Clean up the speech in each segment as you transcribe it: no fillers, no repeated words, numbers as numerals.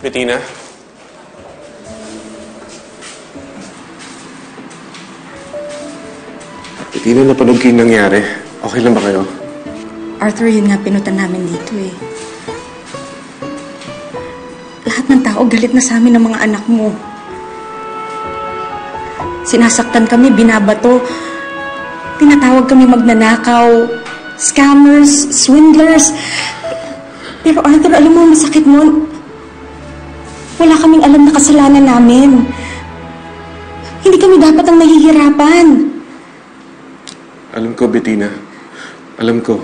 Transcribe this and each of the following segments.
Bettina? Bettina, napanood ko yung nangyari. Okay lang ba kayo? Arthur, yun nga pinutan namin dito eh. Lahat ng tao galit na sa amin ng mga anak mo. Sinasaktan kami, binabato. Tinatawag kami magnanakaw, scammers, swindlers. Pero Arthur, alam mo, masakit mo. Wala kaming alam na kasalanan namin. Hindi kami dapat ang nahihirapan. Alam ko, Bettina. Alam ko.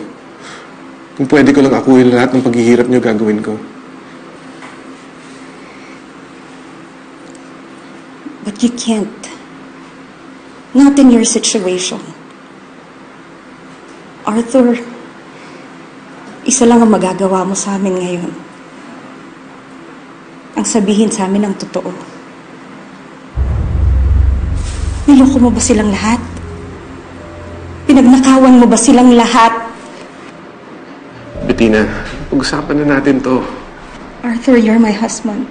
Kung pwede ko lang akuhin lahat ng paghihirap niyo, gagawin ko. But you can't. Not in your situation. Arthur, isa lang ang magagawa mo sa amin ngayon. Ang sabihin sa amin ang totoo. Niloko mo ba silang lahat? Pinagnakawan mo ba silang lahat? Bettina, pag-usapan na natin to. Arthur, you're my husband.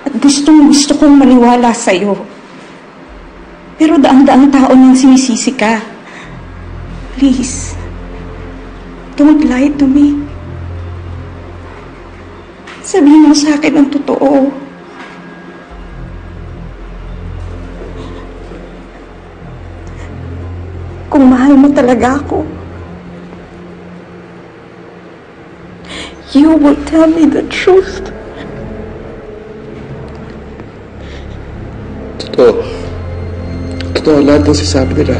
At gusto kong maniwala sa'yo. Pero daang-daang tao nang sinisisi ka. Please, don't lie to me. Sabihin mo sa akin ang totoo. Kung mahal mo talaga ako, you will tell me the truth. Totoo. Totoo lahat ng sinasabi nila.